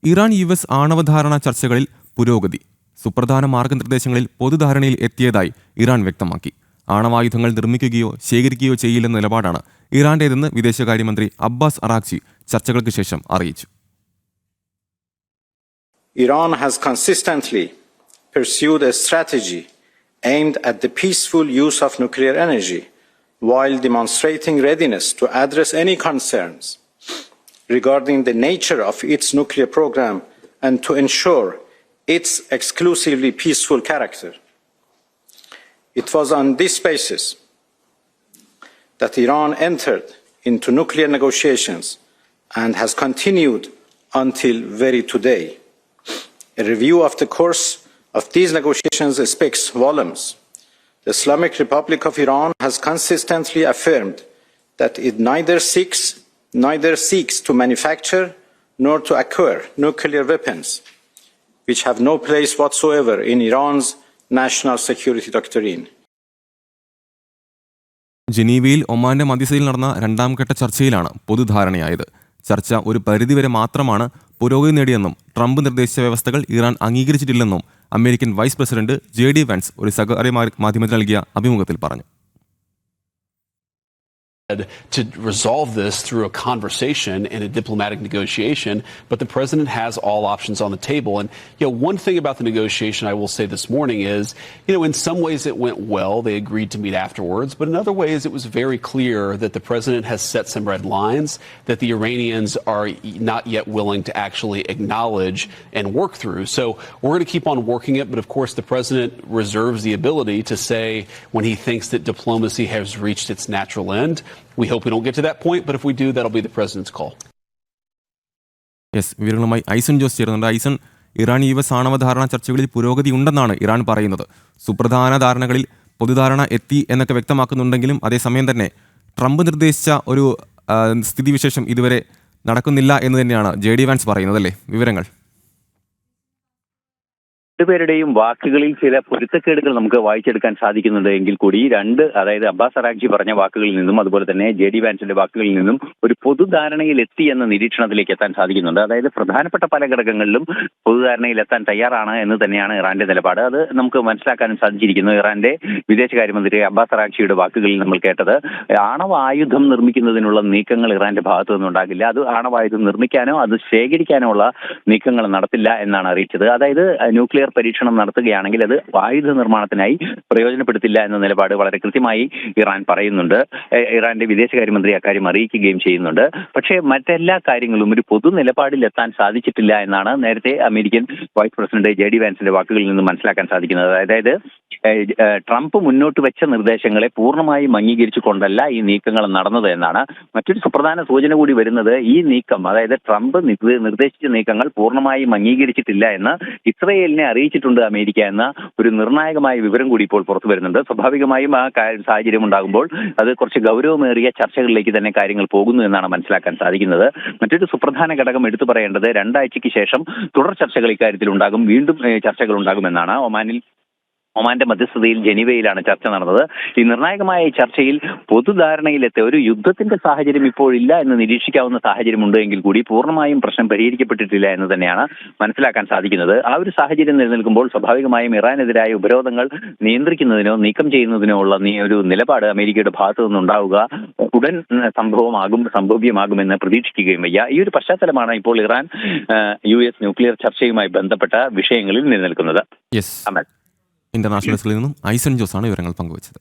Iran US ആണവധാരണ ചർച്ചകളിൽ പുരോഗതി. സുപ്രധാന മാർഗനിർദ്ദേശങ്ങളിൽ പൊതുധാരണയിൽ എത്തിയതായി ഇറാൻ വ്യക്തമാക്കി. ആണവായുധങ്ങൾ നിർമ്മിക്കുകയോ ശേഖരിക്കുകയോ ചെയ്യില്ലെന്ന നിലപാടാണ് ഇറാന്റേതെന്ന് വിദേശകാര്യമന്ത്രി അബ്ബാസ് അറാഗ്ചി ചർച്ചകൾക്ക് ശേഷം അറിയിച്ചു. Iran has consistently pursued a strategy aimed at the peaceful use of nuclear energy while demonstrating readiness to address any concerns regarding the nature of its nuclear program and to ensure its exclusively peaceful character. It was on this basis that Iran entered into nuclear negotiations and has continued until very today. A review of the course of these negotiations speaks volumes. The Islamic Republic of Iran has consistently affirmed that it neither seeks to manufacture nor to acquire nuclear weapons, which have no place whatsoever in Iran's national security doctrine. ജനീവയിൽ ഒമാന്റെ മധ്യസ്ഥതയിൽ നടന്ന രണ്ടാം ഘട്ട ചർച്ചയിലാണ് പൊതുധാരണയായത്. ചർച്ച ഒരു പരിധിവരെ മാത്രമാണ് പുരോഗതി നേടിയെന്നും ട്രംപ് നിർദ്ദേശിച്ച വ്യവസ്ഥകൾ ഇറാൻ അംഗീകരിച്ചിട്ടില്ലെന്നും American vice president JD Vance ഒരു സ്വകാര്യ മാധ്യമത്തിന് നൽകിയ അഭിമുഖത്തിൽ പറഞ്ഞു. To resolve this through a conversation and a diplomatic negotiation, but the president has all options on the table. And, one thing about the negotiation I will say this morning is, in some ways it went well. They agreed to meet afterwards. But in other ways, it was very clear that the president has set some red lines that the Iranians are not yet willing to actually acknowledge and work through. So we're going to keep on working it. But of course, the president reserves the ability to say when he thinks that diplomacy has reached its natural end. We hope we don't get to that point, but if we do, that'll be the president's call. Yes, വിവരങ്ങളുമായി ഐസൺ ജോസ് ചേരുന്നുണ്ട്. Aison, Iran US ആണവധാരണ ചർച്ചകളിൽ പുരോഗതി ഉണ്ടെന്നാണ് Iran പറയുന്നത്. സുപ്രധാന ധാരണകളിൽ പൊതുധാരണ എത്തി എന്നൊക്കെ വ്യക്തമാക്കുന്നുണ്ടെങ്കിലും അതേസമയം തന്നെ ട്രംപ് നിർദ്ദേശിച്ച ഒരു സ്ഥിതിവിശേഷം ഇതുവരെ നടക്കുന്നില്ല എന്ന് തന്നെയാണ് JD വാൻസ് പറയുന്നത്, അല്ലേ? വിവരങ്ങൾ. രണ്ടുപേരുടെയും വാക്കുകളിൽ ചില പൊരുത്തക്കേടുകൾ നമുക്ക് വായിച്ചെടുക്കാൻ സാധിക്കുന്നുണ്ട് എങ്കിൽ കൂടി അതായത് അബ്ബാസ് അറാഗ്ചി പറഞ്ഞ വാക്കുകളിൽ നിന്നും അതുപോലെ തന്നെ JD വാൻസിന്റെ വാക്കുകളിൽ നിന്നും ഒരു പൊതുധാരണയിൽ എത്തി എന്ന നിരീക്ഷണത്തിലേക്ക് എത്താൻ സാധിക്കുന്നുണ്ട്. അതായത് പ്രധാനപ്പെട്ട പല ഘടകങ്ങളിലും പൊതുധാരണയിൽ എത്താൻ തയ്യാറാണ് എന്ന് തന്നെയാണ് ഇറാന്റെ നിലപാട്. അത് നമുക്ക് മനസ്സിലാക്കാനും സാധിച്ചിരിക്കുന്നു. ഇറാന്റെ വിദേശകാര്യമന്ത്രി അബ്ബാസ് അറാഗ്ചിയുടെ വാക്കുകളിൽ നമ്മൾ കേട്ടത് ആണവായുധം നിർമ്മിക്കുന്നതിനുള്ള നീക്കങ്ങൾ ഇറാന്റെ ഭാഗത്തു നിന്നുണ്ടാകില്ല, അത് ആണവായുധം നിർമ്മിക്കാനോ അത് ശേഖരിക്കാനോ ഉള്ള നീക്കങ്ങൾ നടത്തില്ല എന്നാണ് അറിയിച്ചത്. അതായത് ന്യൂക്ലിയർ പരീക്ഷണം നടത്തുകയാണെങ്കിൽ അത് ആയുധ നിർമ്മാണത്തിനായി പ്രയോജനപ്പെടുത്തില്ല എന്ന നിലപാട് വളരെ കൃത്യമായി ഇറാൻ പറയുന്നുണ്ട്. ഇറാന്റെ വിദേശകാര്യമന്ത്രി അക്കാര്യം അറിയിക്കുകയും ചെയ്യുന്നുണ്ട്. പക്ഷേ മറ്റെല്ലാ കാര്യങ്ങളും ഒരു പൊതു നിലപാടിൽ എത്താൻ സാധിച്ചിട്ടില്ല എന്നാണ് നേരത്തെ അമേരിക്കൻ വൈസ് പ്രസിഡന്റ് JD വാൻസിന്റെ വാക്കുകളിൽ നിന്ന് മനസ്സിലാക്കാൻ സാധിക്കുന്നത്. അതായത് ട്രംപ് മുന്നോട്ട് വെച്ച നിർദ്ദേശങ്ങളെ പൂർണ്ണമായും അംഗീകരിച്ചു കൊണ്ടല്ല ഈ നീക്കങ്ങൾ നടന്നത് എന്നാണ്. മറ്റൊരു സുപ്രധാന സൂചന കൂടി വരുന്നത് ഈ നീക്കം, അതായത് ട്രംപ് നിർദ്ദേശിച്ച നീക്കങ്ങൾ പൂർണ്ണമായും അംഗീകരിച്ചിട്ടില്ല എന്ന് ഇസ്രയേലിനെ അറിയിച്ചിട്ടുണ്ട് അമേരിക്ക എന്ന ഒരു നിർണായകമായ വിവരം കൂടി ഇപ്പോൾ പുറത്തു വരുന്നുണ്ട്. സ്വാഭാവികമായും ആ സാഹചര്യം ഉണ്ടാകുമ്പോൾ അത് കുറച്ച് ഗൗരവമേറിയ ചർച്ചകളിലേക്ക് തന്നെ കാര്യങ്ങൾ പോകുന്നു എന്നാണ് മനസ്സിലാക്കാൻ സാധിക്കുന്നത്. മറ്റൊരു സുപ്രധാന ഘടകം എടുത്തു പറയേണ്ടത് 2 ആഴ്ചയ്ക്ക് ശേഷം തുടർ ചർച്ചകൾ ഇക്കാര്യത്തിൽ ഉണ്ടാകും, വീണ്ടും ചർച്ചകൾ ഉണ്ടാകുമെന്നാണ്. ഒമാന്റെ മധ്യസ്ഥതയിൽ ജനീവയിലാണ് ചർച്ച നടന്നത്. ഈ നിർണായകമായ ചർച്ചയിൽ പൊതുധാരണയിലെത്തിയ ഒരു യുദ്ധത്തിന്റെ സാഹചര്യം ഇപ്പോഴില്ല എന്ന് നിരീക്ഷിക്കാവുന്ന സാഹചര്യമുണ്ട് എങ്കിൽ കൂടി പൂർണ്ണമായും പ്രശ്നം പരിഹരിക്കപ്പെട്ടിട്ടില്ല എന്ന് തന്നെയാണ് മനസ്സിലാക്കാൻ സാധിക്കുന്നത്. ആ ഒരു സാഹചര്യം നിലനിൽക്കുമ്പോൾ സ്വാഭാവികമായും ഇറാനെതിരായ ഉപരോധങ്ങൾ നിയന്ത്രിക്കുന്നതിനോ നീക്കം ചെയ്യുന്നതിനോ ഉള്ള ഒരു നിലപാട് അമേരിക്കയുടെ ഭാഗത്തു നിന്നുണ്ടാവുക ഉടൻ സംഭവ്യമാകുമെന്ന് പ്രതീക്ഷിക്കുകയും വയ്യ. ഈ ഒരു പശ്ചാത്തലമാണ് ഇപ്പോൾ ഇറാൻ US ന്യൂക്ലിയർ ചർച്ചയുമായി ബന്ധപ്പെട്ട വിഷയങ്ങളിൽ നിലനിൽക്കുന്നത്. ഇന്റർനാഷണൽ ഡെസ്കിൽ നിന്നും ഐസൺ ജോസാണ് വിവരങ്ങൾ പങ്കുവച്ചത്.